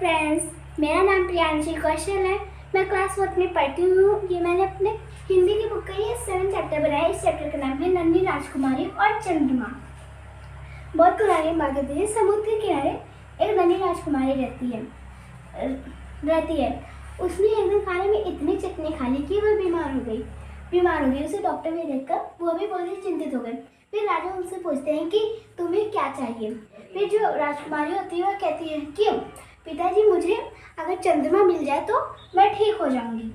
Friends, मेरा नाम प्रियांशी कौशल है। मैं क्लास 4 में पढ़ती हूँ। ये मैंने अपने हिंदी की बुक का ये 7 चैप्टर बनाया। इस चैप्टर का नाम है नन्ही राजकुमारी और चंद्रमा। बहुत पुरानी बात होती है। समुद्र के किनारे एक नन्ही राजकुमारी रहती है। उसने एक दिन खाने में इतनी चटनी खा ली कि वह बीमार हो गई। उसे डॉक्टर भी देखकर वो भी बहुत ही चिंतित हो गए। फिर राजा उनसे पूछते हैं कि तुम्हें क्या चाहिए। फिर जो राजकुमारी होती है वह कहती है कि पिताजी, मुझे अगर चंद्रमा मिल जाए तो मैं ठीक हो जाऊंगी।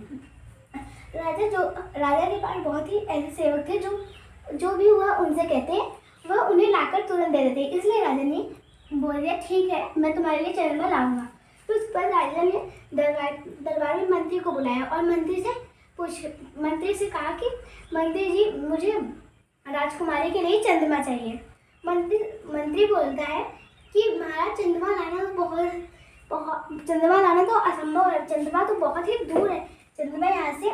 राजा के पास बहुत ही ऐसे सेवक थे जो भी हुआ उनसे कहते वह उन्हें लाकर तुरंत दे देते। इसलिए राजा ने बोल दिया, ठीक है, मैं तुम्हारे लिए चंद्रमा लाऊंगा। तो उस पर राजा ने दरबार में मंत्री को बुलाया और मंत्री से कहा कि मंत्री जी, मुझे राजकुमारी के लिए चंद्रमा चाहिए। मंत्री बोलता है कि महाराज, चंद्रमा लाना तो असंभव है। चंद्रमा तो बहुत ही दूर है। चंद्रमा यहाँ से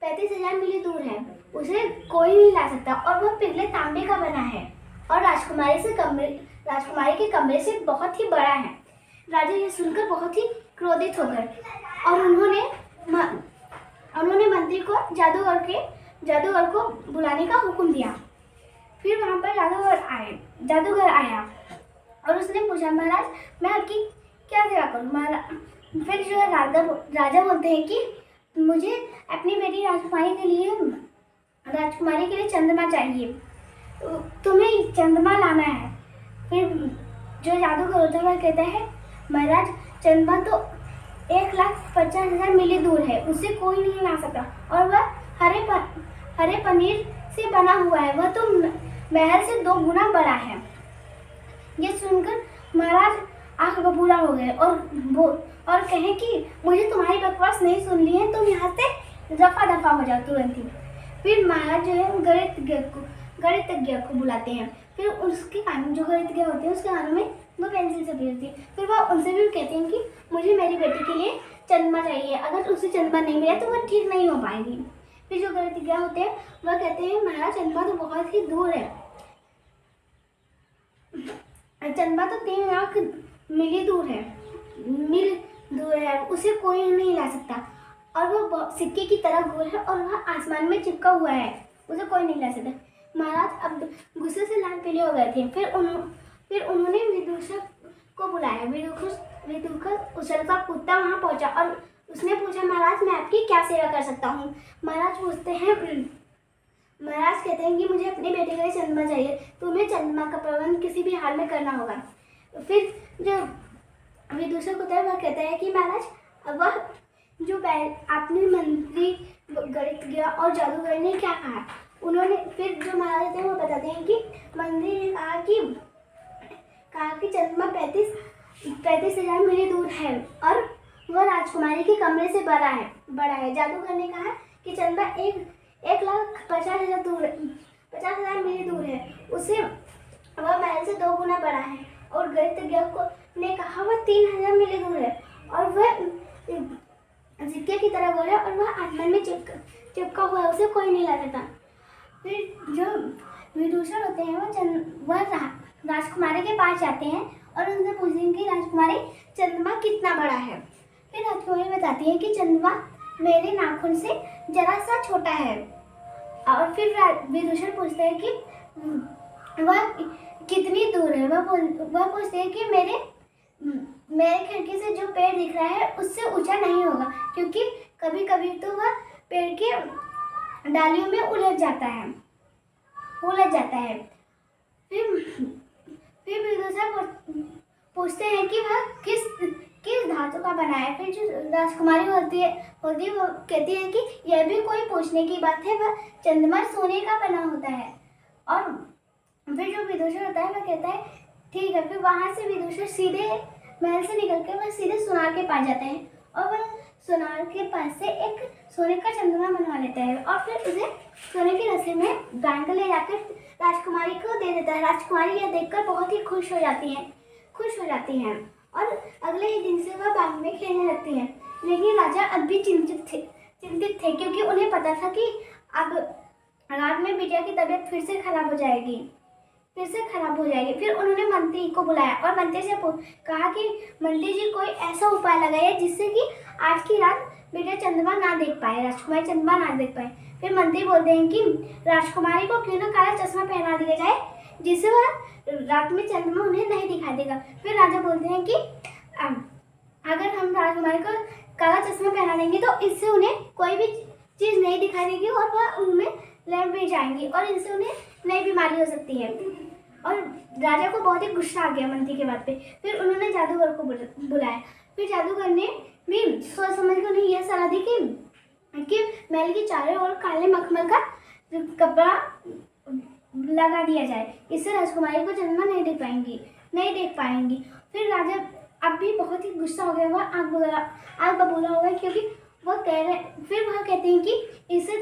35,000 मील दूर है। उसे कोई नहीं ला सकता और वह पिघले तांबे का बना है और राजकुमारी के कमरे से बहुत ही बड़ा है। राजा ये सुनकर बहुत ही क्रोधित हो गए और उन्होंने मंत्री को जादूगर को बुलाने का हुक्म दिया। फिर वहाँ पर जादूगर आया और उसने पूछा, महाराज, मैं आपकी क्या सेवा करूँ। फिर जो राजा बोलते हैं कि मुझे अपनी बेटी राजकुमारी के लिए चंद्रमा चाहिए, तुम्हें चंद्रमा लाना है। फिर जो जादूगर होता है वह कहता है, महाराज, चंद्रमा तो 1,50,000 मील दूर है, उसे कोई नहीं ला सकता और वह हरे पनीर से बना हुआ है। वह तो महल से 2 गुना बड़ा है। ये सुनकर महाराज आंख बबूला हो गए और कहें कि मुझे तुम्हारी बकवास नहीं सुन ली है, तुम यहाँ से रफा दफा हो जाओ तुरंत ही। फिर महाराज जो है गणितज्ञ को बुलाते हैं। फिर उसके कान जो गणितज्ञ होते हैं उसके कानों में वो पेंसिल से होती है। फिर वह उनसे भी कहते हैं कि मुझे मेरी बेटी के लिए चंद्रमा चाहिए, अगर उसे चंद्रमा नहीं मिला तो वह ठीक नहीं हो पाएगी। फिर जो गणितज्ञ होते हैं वह कहते हैं, महाराज, चंद्रमा तो बहुत ही दूर है। चंद्रमा तो 3 लाख मील दूर है, उसे कोई नहीं ला सकता और वह सिक्के की तरह गोल है और वह आसमान में चिपका हुआ है, उसे कोई नहीं ला सकता। महाराज अब गुस्से से लाल पीले हो गए थे। फिर उन्होंने विदूषक को बुलाया। विदूषक उछलता कूदता वहाँ पहुँचा और उसने पूछा, महाराज, मैं आपकी क्या सेवा कर सकता हूँ। महाराज कहते हैं कि मुझे अपनी बेटी के लिए चंद्रमा चाहिए, तुम्हें चंद्रमा का प्रबंध किसी भी हाल में करना होगा। फिर जो विदूषक होता है वह कहता है कि महाराज, वह जो आपने मंत्री, गणितज्ञ और जादूगर ने क्या कहा। फिर जो महाराज होते हैं वो बताते हैं कि मंत्री ने कहा कि चंद्रमा 35,000 मील दूर है और वह राजकुमारी के कमरे से बड़ा है। जादूगर ने कहा कि चंद्रमा 1,50,000 मील दूर है, उसे वह महल से 2 गुना बड़ा है। और गणितज्ञ ने कहा वह 3,000 मील दूर है और वह सिक्के की तरह गोल है और वह आसमान में चिपका हुआ है, उसे कोई नहीं ला सकता। फिर जो विदूषक होते हैं वह राजकुमारी के पास जाते हैं और उनसे पूछते हैं कि राजकुमारी, चंद्रमा कितना बड़ा है। फिर राजकुमारी बताती है कि चंद्रमा मेरे नाखून से जरा सा छोटा है। और फिर विदूषक पूछते हैं कि वह कितनी दूर है। वह पूछते हैं कि मेरे खिड़की से जो पेड़ दिख रहा है उससे ऊंचा नहीं होगा, क्योंकि कभी कभी तो वह पेड़ के डालियों में उलझ जाता है। फिर विदूषक पूछते हैं कि वह किस धातु का बना है। फिर जो राजकुमारी होती है वो कहती है कि यह भी कोई पूछने की बात है, वह चंद्रमा सोने का बना होता है। और फिर जो विदूषक होता है वह कहता है, ठीक है। फिर वहाँ से विदूषक सीधे महल से निकल कर वह सीधे सुनार के पास जाते हैं और वह सुनार के पास से एक सोने का चंद्रमा बनवा लेता है और फिर उसे सोने की रस्सी में बांध कर ले जाकर राजकुमारी को दे देता है। राजकुमारी यह देखकर बहुत ही खुश हो जाती हैं और अगले ही दिन से वह बाग में खेलने लगती हैं। लेकिन राजा अब भी चिंतित थे क्योंकि उन्हें पता था कि अब रात में बिटिया की तबीयत फिर से खराब हो जाएगी। फिर से खराब हो जाएगी। फिर उन्होंने मंत्री को बुलाया और मंत्री से कहा कि मंत्री जी कोई ऐसा उपाय लगाइए जिससे कि आज की रात बेटा चंद्रमा ना देख पाए, राजकुमारी चंद्रमा ना देख पाए। फिर मंत्री बोलते हैं कि राजकुमारी को क्यों ना काला चश्मा पहना दिया जाए जिससे वह रात में चंद्रमा उन्हें नहीं दिखाई देगा। फिर राजा बोलते हैं कि अगर हम राजकुमारी को काला चश्मा पहना देंगे तो इससे उन्हें कोई भी चीज़ नहीं दिखाई देगी और वह उनमें लैंप भी जाएंगी और इनसे उन्हें नई बीमारी हो सकती है। और राजा को बहुत ही गुस्सा आ गया मंत्री के बात पे। फिर उन्होंने जादूगर को बुलाया। फिर जादूगर ने भी सोच समझ कर उन्हें यह सलाह दी कि महल के चारों ओर काले मखमल का कपड़ा लगा दिया जाए, इससे राजकुमारी को चंद्रमा नहीं देख पाएंगी। फिर राजा अब भी बहुत ही गुस्सा हो गया, वह आग बबूला हो गया क्योंकि वह कह रहे। फिर वह कहते हैं कि इससे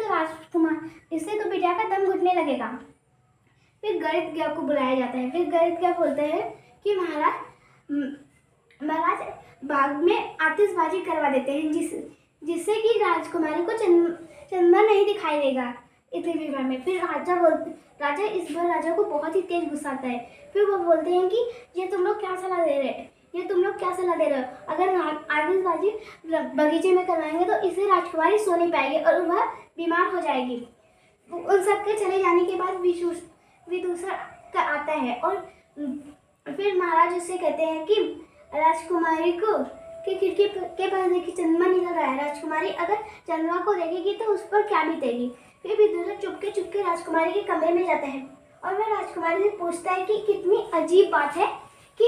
तो बेटा का दम घुटने लगेगा। फिर गणितज्ञ को बुलाया जाता है। फिर गणितज्ञ बोलते हैं कि महाराज बाग में आतिशबाजी करवा देते हैं जिससे कि राजकुमारी को चंद्रमा नहीं दिखाई देगा इतनी भीड़ में। फिर राजा को बहुत ही तेज गुस्सा आता है। फिर वो बोलते हैं कि ये तुम लोग क्या सलाह दे रहे हो? अगर आतिशबाजी बगीचे में करवाएंगे तो इससे राजकुमारी सो नहीं पाएगी और वह बीमार हो जाएगी। उन सबके चले जाने के बाद विदूषण का आता है और फिर महाराज उससे कहते हैं कि राजकुमारी को कि खिड़की के पास देखिए चंद्रमा निकल रहा है, राजकुमारी अगर चंद्रमा को देखेगी तो उस पर क्या बीतेगी। फिर विदूषण चुपके राजकुमारी के कमरे में जाता है और वह राजकुमारी से पूछता है कि कितनी अजीब बात है कि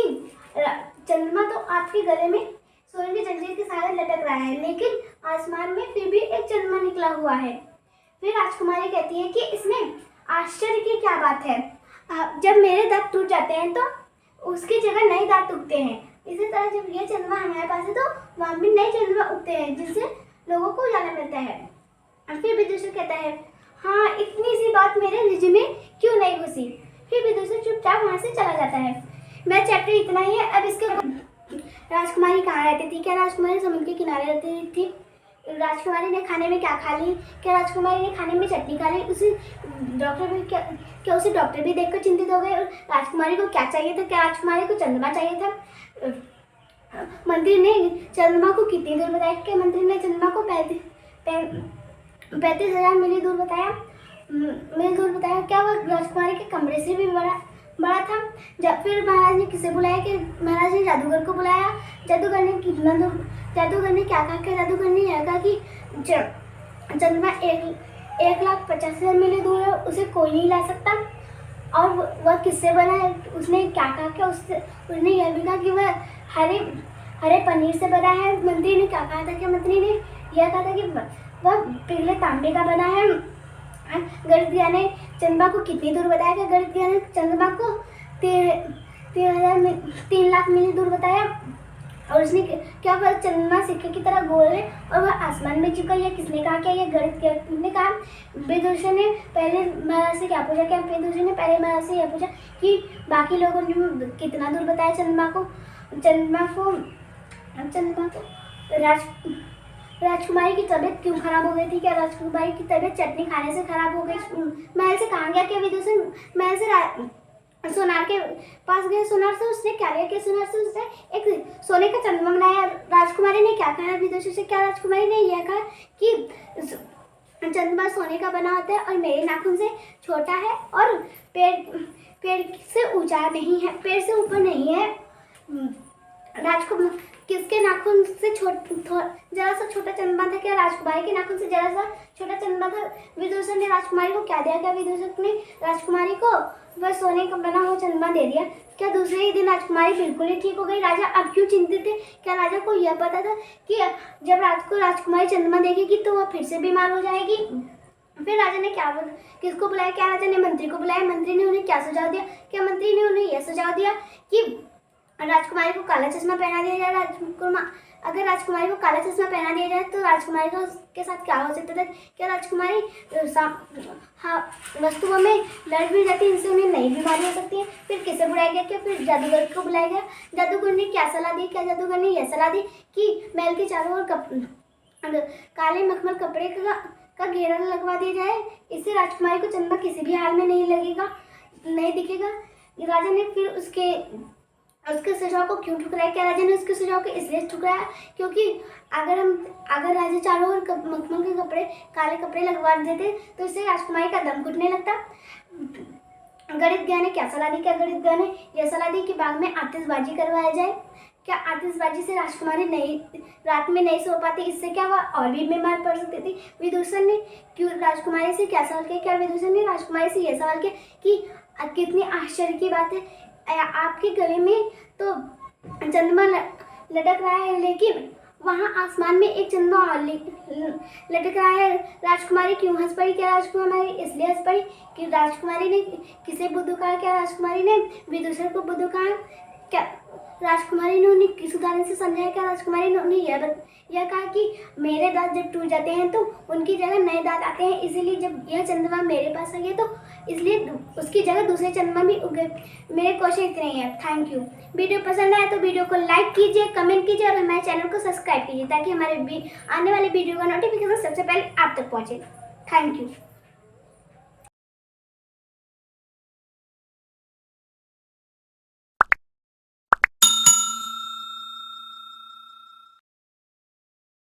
चंद्रमा तो आपके गले में सोने की जंजीर के साथ लटक रहा है, लेकिन आसमान में फिर भी एक चंद्रमा निकला हुआ है। फिर राजकुमारी कहती है कि इसमें आश्चर्य की क्या बात है, जब मेरे दांत टूट जाते हैं तो उसकी जगह नए दांत उगते हैं, इसी तरह जब ये चंद्रमा हमारे पास है तो वहाँ भी नए चंद्रमा उगते हैं जिससे लोगों को उजाला मिलता है। फिर विदूषण कहता है हाँ, इतनी सी बात मेरे रिज में क्यों नहीं घुसी। फिर विदूषण चुपचाप वहाँ से चला जाता है। मेरा चैप्टर इतना ही है। अब इसके राजकुमारी कहाँ रहती थी? क्या राजकुमारी समुद्र के किनारे रहती थी? राजकुमारी ने खाने में क्या खा ली? क्या राजकुमारी ने खाने में चटनी खा ली? उसे डॉक्टर भी देखकर चिंतित हो गए। राजकुमारी को क्या चाहिए था? क्या राजकुमारी को चंद्रमा चाहिए था? मंत्री ने चंद्रमा को कितनी दूर बताया? क्या मंत्री ने चंद्रमा को 35,000 मील दूर बताया? क्या वह राजकुमारी के कमरे से भी बड़ा था? जब फिर महाराज ने किसे बुलाया? कि महाराज ने जादूगर को बुलाया। जादूगर ने क्या कहा? कि जादूगर ने यह कहा कि चंद्रमा 1,50,000 मील दूर है, उसे कोई नहीं ला सकता। और वह किससे बना है? उसने क्या कहा? कि उसने यह भी कहा कि वह हरे पनीर से बना है। मंत्री ने क्या कहा था? कि मंत्री ने यह कहा था कि वह पीले तांबे का बना है। गणितज्ञ ने चंद्रमा को कितनी दूर बताया? कि गणितज्ञ ने चंद्रमा को 3 लाख मील दूर बताया। और उसने क्या वह चंद्रमा सिक्के की तरह गोल है और वह आसमान में चिपका? यह किसने कहा? क्या यह गणितज्ञ ने कहा? विदूषण ने पहले महाराज से क्या पूछा? क्या विदूषण ने पहले महाराज से यह पूछा कि बाकी लोगों ने कितना दूर बताया चंद्रमा को? राजकुमारी की तबीयत क्यों खराब हो गई थी? क्या राजकुमारी की तबीयत चटनी खाने से खराब हो गई? महल से कहाँ गया? क्या विदूषण महल से सोनार के पास गया? सोनार से उसने क्या लिया? कि सोनार से उसने एक सोने का चंद्रमा बनाया। राजकुमारी ने क्या कहा विदूषण से? क्या राजकुमारी ने यह कहा कि चंद्रमा सोने का बना होता है और मेरे नाखून से छोटा है और पेड़ से ऊंचा नहीं है, पेड़ से ऊपर नहीं है। राजकुमार किसके नाखून से जरा सा छोटा चंद्रमा था? क्या राजकुमारी के नाखून से जरा सा छोटा चंद्रमा था? विदूषण ने राजकुमारी को क्या दिया? क्या विदूषण ने राजकुमारी को वह सोने का बना हुआ चंद्रमा दे दिया? क्या दूसरे ही दिन राजकुमारी बिल्कुल ही ठीक हो गई? राजा अब क्यों चिंतित थे? क्या राजा को यह पता था कि जब रात को राजकुमारी चंद्रमा देखेगी तो वह फिर से बीमार हो जाएगी? फिर राजा ने किसको बुलाया? क्या राजा ने मंत्री को बुलाया? मंत्री ने उन्हें क्या सुझाव दिया? क्या मंत्री ने उन्हें यह सुझाव दिया कि राजकुमारी को काला चश्मा पहना दिया जाए? अगर राजकुमारी को काला चश्मा पहना दिया जाए तो राजकुमारी के साथ क्या हो सकता था? क्या राजकुमारी वस्तुओं में लड़ भी जाती है, इनसे उन्हें नई बीमारी हो सकती है? फिर किसे बुलाया गया? क्या फिर जादूगर को बुलाया गया? जादूगर ने क्या सलाह दी? क्या जादूगर ने यह सलाह दी कि महल के चारों ओर काले मखमल कपड़े का घेरा लगवा दिया जाए, इससे राजकुमारी को चंद्रमा किसी भी हाल में नहीं दिखेगा। राजा ने फिर उसके सुझाव को क्यों ठुकराया? क्या राजा ने उसके सुझाव को इसलिए ठुकराया क्योंकि अगर राजा चारों ओर मखमल के कपड़े, काले कपड़े लगवा देते तो इससे राजकुमारी का दम घुटने लगता। गणितज्ञ ने क्या सलाह दी? क्या गणितज्ञ ने यह सलाह दी कि बाग में आतिशबाजी करवाया जाए। क्या आतिशबाजी से राजकुमारी रात में नहीं सो पाती? इससे क्या वह और भी बीमार पड़ सकती थी? विदूषण ने क्यों राजकुमारी से क्या सवाल किया? क्या विदूषण ने राजकुमारी से यह सवाल किया कि कितनी आश्चर्य की बात है, आपके गले में तो चंद्रमा लटक रहा है, लेकिन वहाँ आसमान में एक चंद्रमा और लटक रहा है। राजकुमारी क्यों हंस पड़ी? क्या राजकुमारी इसलिए हंस पड़ी कि राजकुमारी ने किसे बुद्धू कहा? क्या राजकुमारी ने विदूषण को बुद्धू कहा? क्या राजकुमारी ने उन्हें किस उदाहरण से समझाया? क्या राजकुमारी ने उन्हें यह कहा कि मेरे दांत जब टूट जाते हैं तो उनकी जगह नए दांत आते हैं, इसीलिए जब यह चंद्रमा मेरे पास आ गया तो इसलिए उसकी जगह दूसरे चंद्रमा भी उग गए। मेरे क्वेश्चन इतने ही हैं। Thank you. वीडियो पसंद आया तो वीडियो को लाइक कीजिए, कमेंट कीजिए और हमारे चैनल को सब्सक्राइब कीजिए ताकि हमारे आने वाले वीडियो का नोटिफिकेशन सबसे पहले आप तक पहुँचे। Thank you.